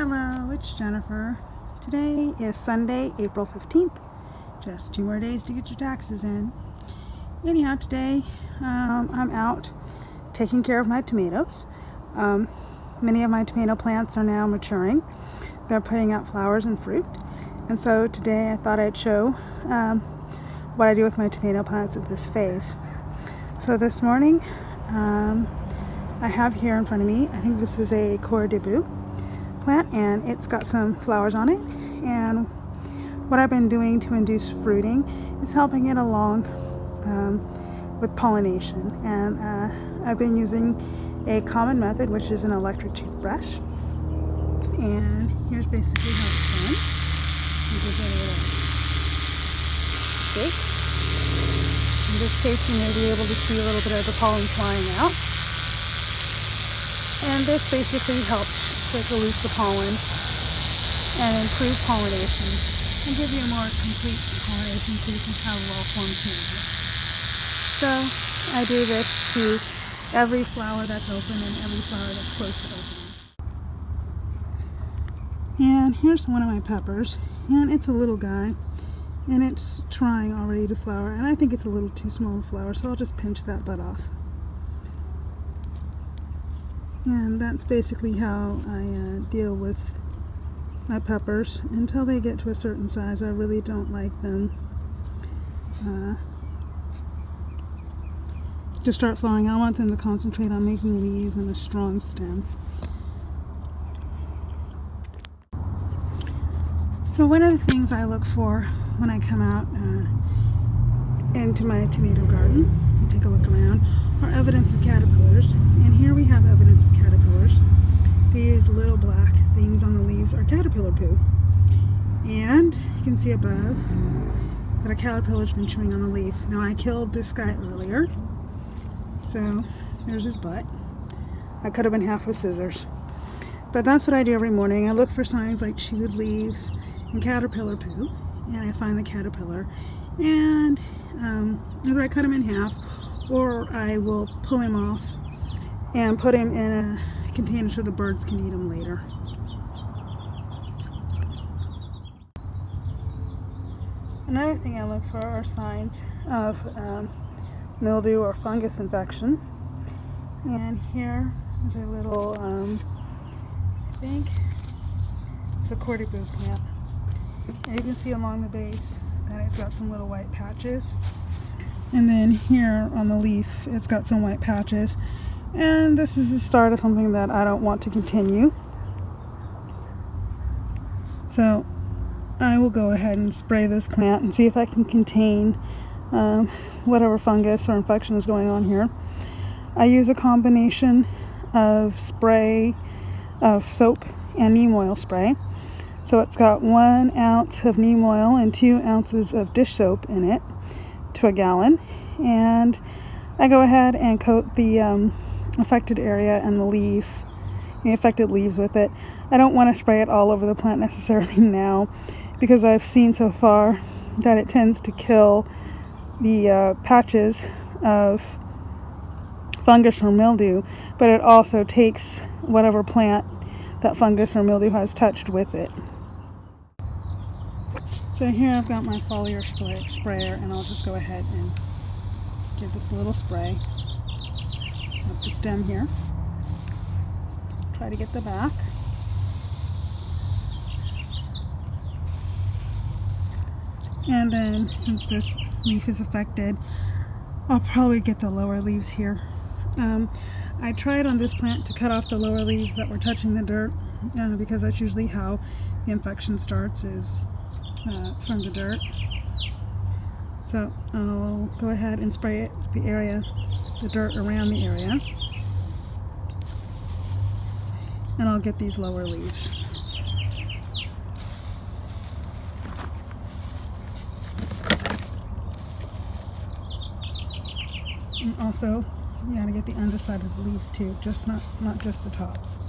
Hello, it's Jennifer. Today is Sunday, April 15th. Just 2 more days to get your taxes in. Anyhow, today I'm out taking care of my tomatoes. Many of my tomato plants are now maturing. They're putting out flowers and fruit. And so today I thought I'd show what I do with my tomato plants at this phase. So this morning I have here in front of me, I think this is a Cour di Bue plant, and it's got some flowers on it, and what I've been doing to induce fruiting is helping it along with pollination. And I've been using a common method, which is an electric toothbrush, and here's basically how it's done. You can get a little stick. In this case you may be able to see a little bit of the pollen flying out, and this basically helps release the pollen and improve pollination and give you a more complete pollination so you can have well-formed tomatoes. So I do this to every flower that's open and every flower that's close to opening. And here's one of my peppers, and it's a little guy, and it's trying already to flower, and I think it's a little too small to flower, so I'll just pinch that bud off. And that's basically how I deal with my peppers until they get to a certain size. I really don't like them to start flowering. I want them to concentrate on making leaves and a strong stem. So one of the things I look for when I come out into my tomato garden and take a look around are evidence of caterpillars. And here we have evidence of caterpillars. These little black things on the leaves are caterpillar poo. And you can see above that a caterpillar's been chewing on the leaf. Now I killed this guy earlier, so there's his butt. I cut him in half with scissors. But that's what I do every morning. I look for signs like chewed leaves and caterpillar poo, and I find the caterpillar, and either I cut him in half or I will pull him off and put him in a container so the birds can eat him later. Another thing I look for are signs of mildew or fungus infection. And here is a little, I think it's a Cour di Bue plant. And you can see along the base that it's got some little white patches. And then here on the leaf, it's got some white patches. And this is the start of something that I don't want to continue. So I will go ahead and spray this plant and see if I can contain whatever fungus or infection is going on here. I use a combination of spray of soap and neem oil spray. So it's got 1 ounce of neem oil and 2 ounces of dish soap in it to a gallon, and I go ahead and coat the affected area and the affected leaves with it. I don't want to spray it all over the plant necessarily now, because I've seen so far that it tends to kill the patches of fungus or mildew, but it also takes whatever plant that fungus or mildew has touched with it. So here I've got my foliar sprayer, and I'll just go ahead and give this a little spray up the stem here. Try to get the back. And then, since this leaf is affected, I'll probably get the lower leaves here. I tried on this plant to cut off the lower leaves that were touching the dirt, because that's usually how the infection starts, is from the dirt. So I'll go ahead and spray it, the dirt around the area, and I'll get these lower leaves. And also, you gotta get the underside of the leaves too, not just the tops.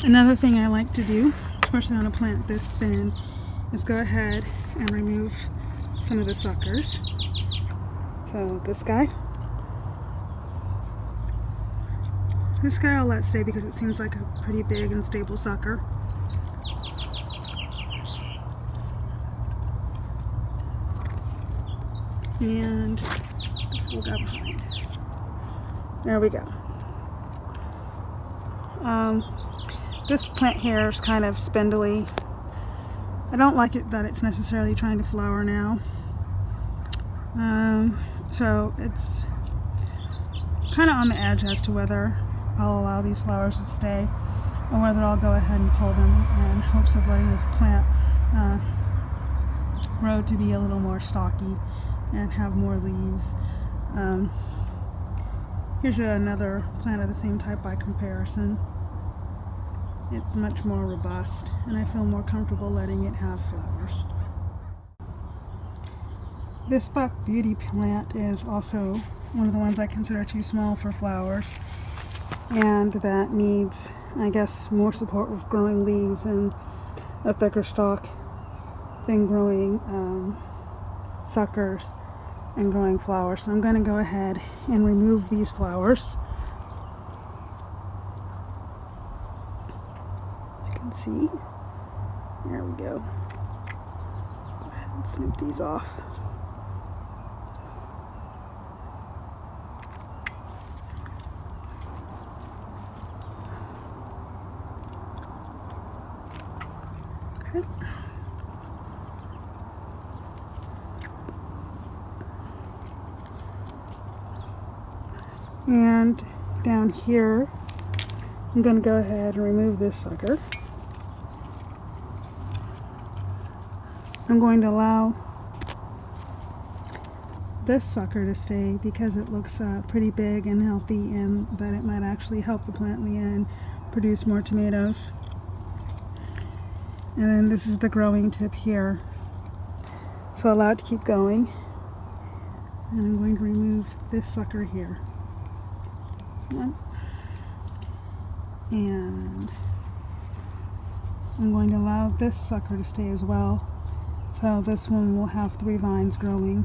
Another thing I like to do, especially on a plant this thin, is go ahead and remove some of the suckers. So this guy I'll let stay because it seems like a pretty big and stable sucker. And this will go behind. There we go. This plant here is kind of spindly. I don't like it that it's necessarily trying to flower now. So it's kind of on the edge as to whether I'll allow these flowers to stay or whether I'll go ahead and pull them in hopes of letting this plant grow to be a little more stocky and have more leaves. Here's another plant of the same type by comparison. It's much more robust and I feel more comfortable letting it have flowers. This Buck Beauty plant is also one of the ones I consider too small for flowers, and that needs, I guess, more support with growing leaves and a thicker stalk than growing suckers and growing flowers. So I'm going to go ahead and remove these flowers. You can see. There we go. Go ahead and snip these off. Okay. And down here, I'm going to go ahead and remove this sucker. I'm going to allow this sucker to stay because it looks pretty big and healthy, and that it might actually help the plant in the end produce more tomatoes. And then this is the growing tip here. So allow it to keep going. And I'm going to remove this sucker here. One. And I'm going to allow this sucker to stay as well. So this one will have 3 vines growing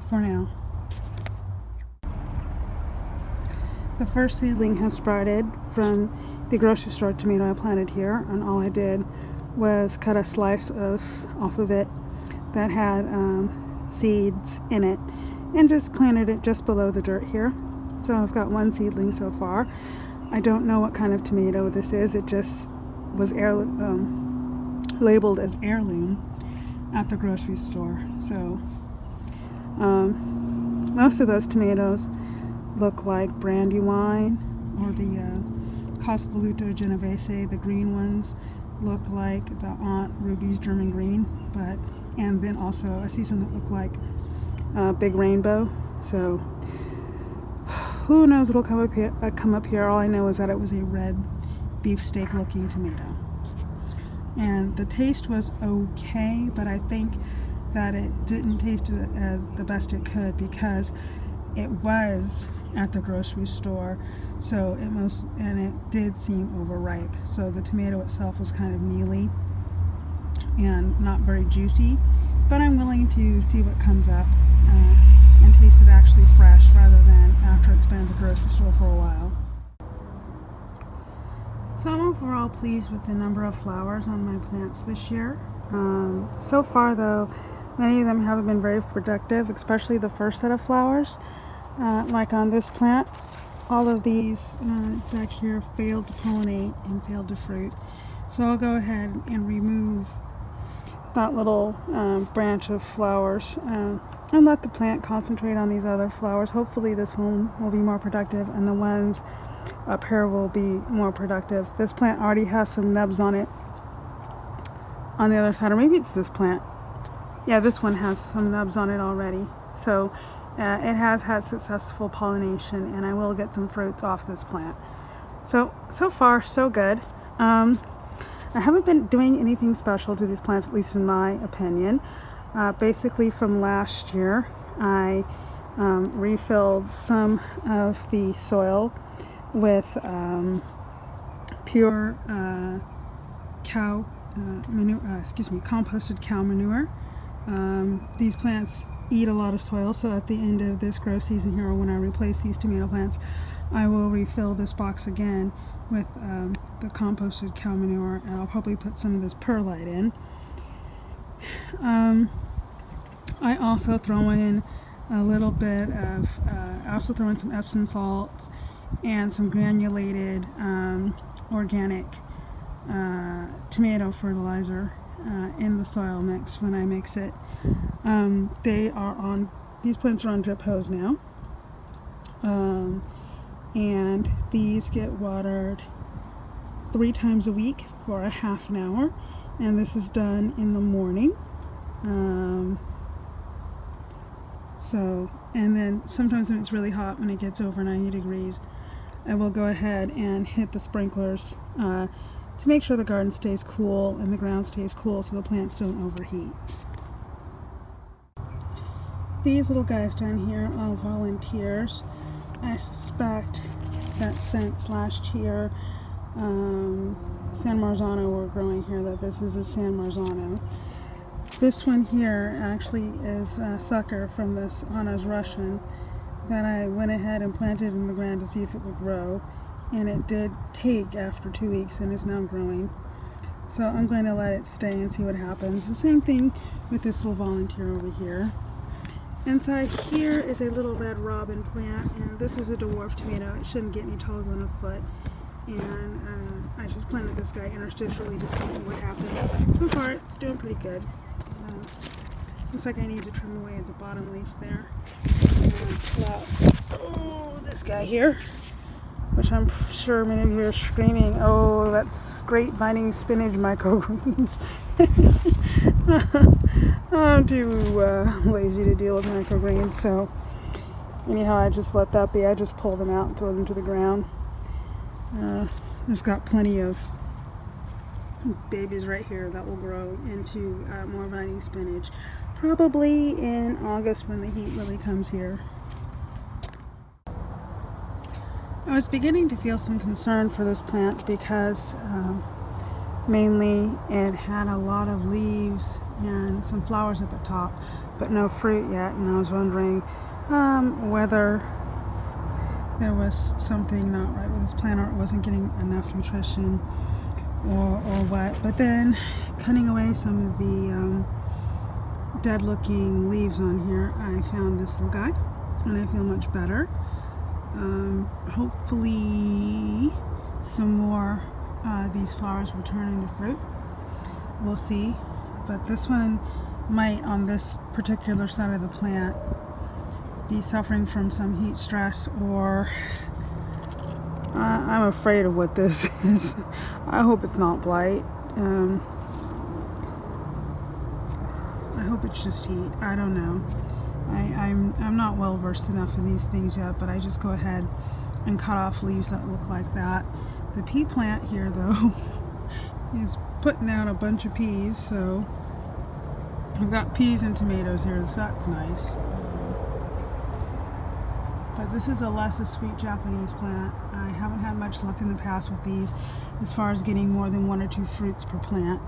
for now. The first seedling has sprouted from the grocery store tomato I planted here, and all I did was cut a slice off of it that had seeds in it and just planted it just below the dirt here. So I've got 1 seedling so far. I don't know what kind of tomato this is. It just was labeled as heirloom at the grocery store. So most of those tomatoes look like Brandywine or the Cosvoluto Genovese. The green ones look like the Aunt Ruby's German green, and then also I see some that look like Big Rainbow. So who knows what'll come up here. All I know is that it was a red beefsteak looking tomato. And the taste was okay, but I think that it didn't taste the best it could because it was at the grocery store, so it did seem overripe. So the tomato itself was kind of mealy and not very juicy, but I'm willing to see what comes up and taste it actually fresh rather than after it's been at the grocery store for a while. So I'm overall pleased with the number of flowers on my plants this year. So far though, many of them haven't been very productive, especially the first set of flowers. Like on this plant, all of these back here failed to pollinate and failed to fruit. So I'll go ahead and remove that little branch of flowers and let the plant concentrate on these other flowers. Hopefully this one will be more productive and the ones up here will be more productive. This plant already has some nubs on it on the other side, or maybe it's this plant. Yeah, this one has some nubs on it already. So it has had successful pollination, and I will get some fruits off this plant. So far, so good. I haven't been doing anything special to these plants, at least in my opinion. Basically from last year, I refilled some of the soil with pure composted cow manure. These plants eat a lot of soil, so at the end of this grow season here, or when I replace these tomato plants, I will refill this box again with the composted cow manure, and I'll probably put some of this perlite in. I also throw in a little bit of, I also throw in some Epsom salts and some granulated organic tomato fertilizer in the soil mix when I mix it. These plants are on drip hose now, and these get watered 3 times a week for a half an hour, and this is done in the morning. And then sometimes when it's really hot, when it gets over 90 degrees, I will go ahead and hit the sprinklers to make sure the garden stays cool and the ground stays cool so the plants don't overheat. These little guys down here are volunteers. I suspect that since last year San Marzano were growing here, that this is a San Marzano. This one here actually is a sucker from this Anna's Russian that I went ahead and planted in the ground to see if it would grow, and it did take after 2 weeks and is now growing. So I'm going to let it stay and see what happens. The same thing with this little volunteer over here. Inside here is a little red robin plant, and this is a dwarf tomato. It shouldn't get any taller than a foot. And I just planted this guy interstitially to see what would happen. So far, it's doing pretty good. Looks like I need to trim away the bottom leaf there. This guy here, which I'm sure many of you are screaming, oh, that's great vining spinach microgreens. I'm too lazy to deal with microgreens, so anyhow, I just let that be. I just pull them out and throw them to the ground. There's got plenty of babies right here that will grow into more vining spinach, probably in August when the heat really comes here. I was beginning to feel some concern for this plant because mainly it had a lot of leaves and some flowers at the top, but no fruit yet, and I was wondering whether there was something not right with this plant, or it wasn't getting enough nutrition, or what. But then cutting away some of the dead looking leaves on here, I found this little guy and I feel much better. Hopefully some more these flowers will turn into fruit. We'll see. But this one might, on this particular side of the plant, be suffering from some heat stress, or I'm afraid of what this is. I hope it's not blight. I hope it's just heat. I don't know. I'm not well versed enough in these things yet, but I just go ahead and cut off leaves that look like that. The pea plant here, though, is putting out a bunch of peas, so I've got peas and tomatoes here, so that's nice. But this is a less sweet Japanese plant. I haven't had much luck in the past with these as far as getting more than 1 or 2 fruits per plant.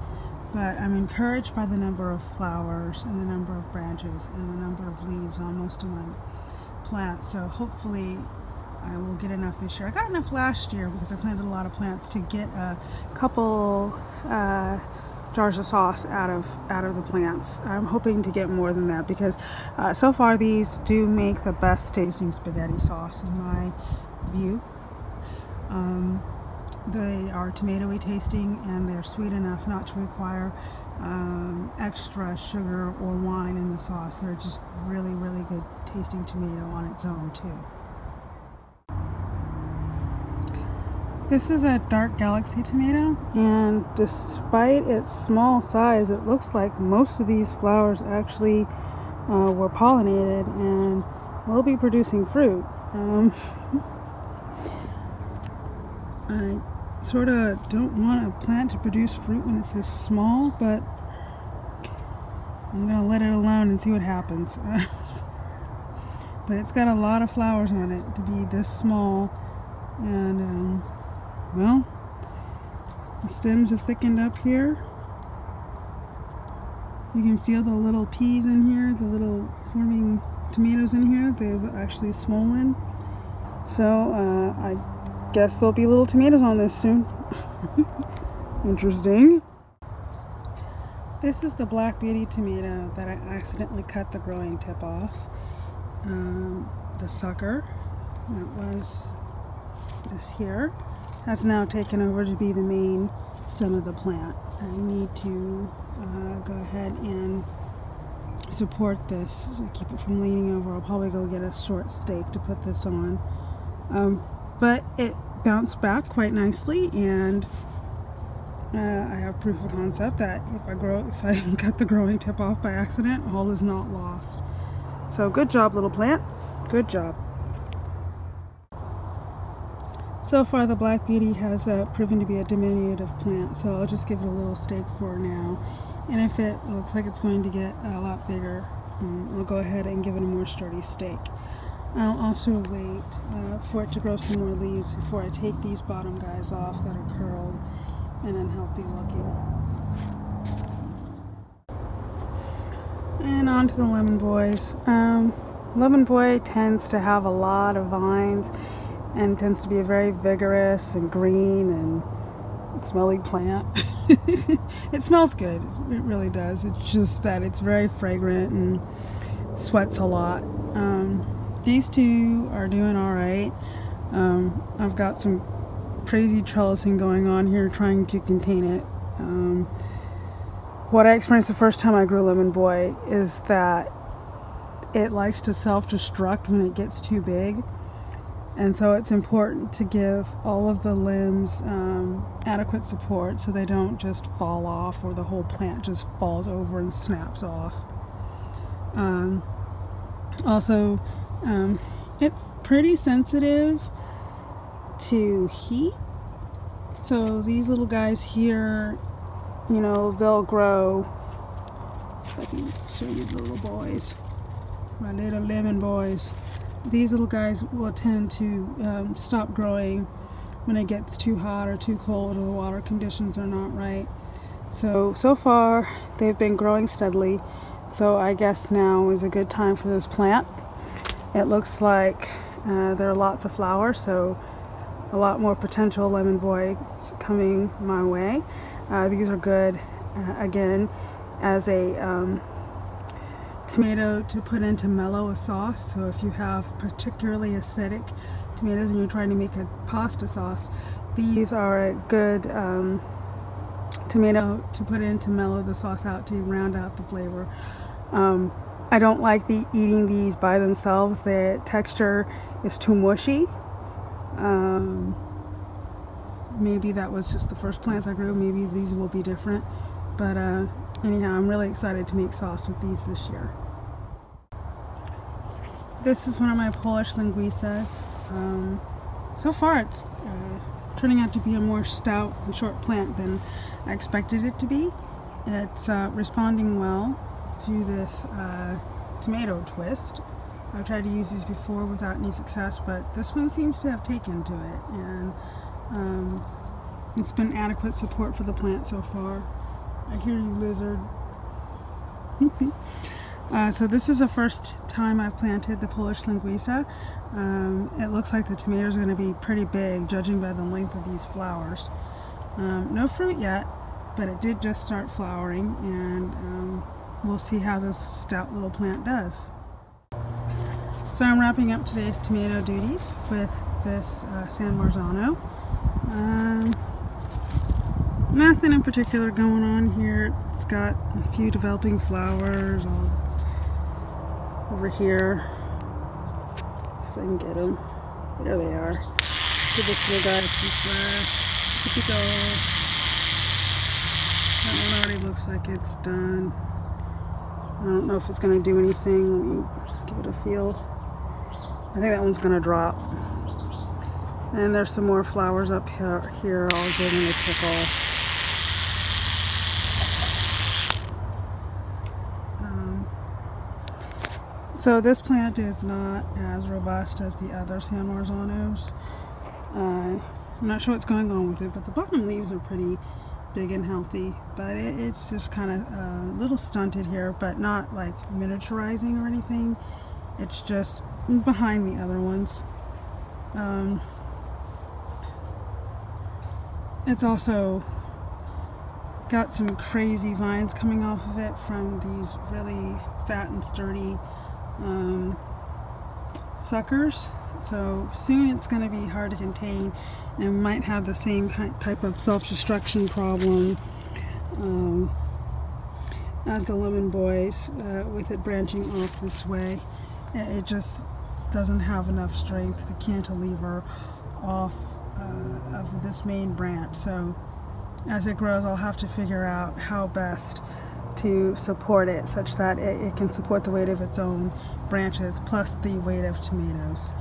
But I'm encouraged by the number of flowers and the number of branches and the number of leaves on most of my plants. So hopefully I will get enough this year. I got enough last year because I planted a lot of plants to get a couple jars of sauce out of the plants. I'm hoping to get more than that because so far these do make the best tasting spaghetti sauce in my view. They are tomatoey tasting and they're sweet enough not to require extra sugar or wine in the sauce. They're just really, really good tasting tomato on its own too. This is a dark galaxy tomato, and despite its small size, it looks like most of these flowers actually were pollinated and will be producing fruit. I sort of don't want a plant to produce fruit when it's this small, but I'm going to let it alone and see what happens. But it's got a lot of flowers on it to be this small, and well, The stems have thickened up here. You can feel the little peas in here, the little forming tomatoes in here. They've actually swollen. So I guess there'll be little tomatoes on this soon. Interesting. This is the Black Beauty tomato that I accidentally cut the growing tip off. The sucker, that was this here, has now taken over to be the main stem of the plant. I need to go ahead and support this to keep it from leaning over. I'll probably go get a short stake to put this on. But it bounced back quite nicely, and I have proof of concept that if I cut the growing tip off by accident, all is not lost. So good job, little plant. Good job. So far, the Black Beauty has proven to be a diminutive plant, so I'll just give it a little stake for now. And if it looks like it's going to get a lot bigger, I'll go ahead and give it a more sturdy stake. I'll also wait for it to grow some more leaves before I take these bottom guys off that are curled and unhealthy looking. And on to the lemon boys. Lemon boy tends to have a lot of vines and tends to be a very vigorous and green and smelly plant. It smells good, it really does. It's just that it's very fragrant and sweats a lot. These two are doing alright. I've got some crazy trellising going on here trying to contain it. What I experienced the first time I grew lemon boy is that it likes to self-destruct when it gets too big, and so it's important to give all of the limbs adequate support so they don't just fall off or the whole plant just falls over and snaps off. Also, it's pretty sensitive to heat, so these little guys here, you know, they'll grow. If I can show you the little boys, my little lemon boys. These little guys will tend to stop growing when it gets too hot or too cold or the water conditions are not right. So far they've been growing steadily, so I guess now is a good time for this plant. It looks like there are lots of flowers, so a lot more potential lemon boys coming my way. These are good, again, as a tomato to put into mellow a sauce. So if you have particularly acidic tomatoes and you're trying to make a pasta sauce, these are a good tomato to put in to mellow the sauce out, to round out the flavor. I don't like eating these by themselves. The texture is too mushy. Maybe that was just the first plants I grew. Maybe these will be different. But anyhow, I'm really excited to make sauce with these this year. This is one of my Polish Linguisas. So far it's turning out to be a more stout and short plant than I expected it to be. It's responding well to this tomato twist. I've tried to use these before without any success, but this one seems to have taken to it, and it's been adequate support for the plant so far. I hear you, lizard. So this is the first time I've planted the Polish Linguisa. It looks like the tomatoes are going to be pretty big, judging by the length of these flowers. No fruit yet, but it did just start flowering, and we'll see how this stout little plant does. So I'm wrapping up today's tomato duties with this San Marzano. Nothing in particular going on here. It's got a few developing flowers all over here. Let's see if I can get them. There they are. Give this little guy some fresh. That one already looks like it's done. I don't know if it's going to do anything. Let me give it a feel. I think that one's going to drop. And there's some more flowers up here all getting a pick off. So this plant is not as robust as the other San Marzanos. I'm not sure what's going on with it, but the bottom leaves are pretty big and healthy, but it's just kind of a little stunted here, but not like miniaturizing or anything. It's just behind the other ones. It's also got some crazy vines coming off of it from these really fat and sturdy suckers. So soon it's going to be hard to contain, and might have the same type of self-destruction problem as the lemon boys, with it branching off this way. It just doesn't have enough strength to cantilever off of this main branch. So as it grows, I'll have to figure out how best to support it such that it can support the weight of its own branches plus the weight of tomatoes.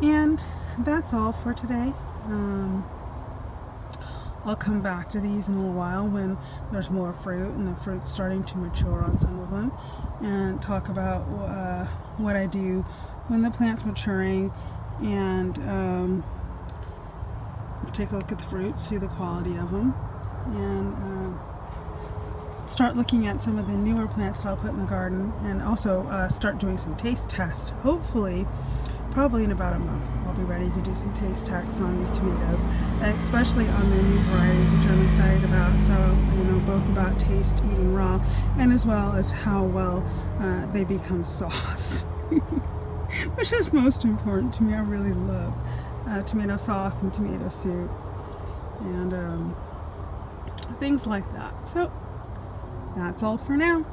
And that's all for today. I'll come back to these in a little while when there's more fruit and the fruit's starting to mature on some of them, and talk about what I do when the plant's maturing, and take a look at the fruit, see the quality of them, and start looking at some of the newer plants that I'll put in the garden, and also start doing some taste tests. Hopefully, probably in about a month, I'll be ready to do some taste tests on these tomatoes, especially on the new varieties, which I'm excited about. So, both about taste, eating raw, and as well as how well they become sauce, which is most important to me. I really love tomato sauce and tomato soup and things like that. So that's all for now.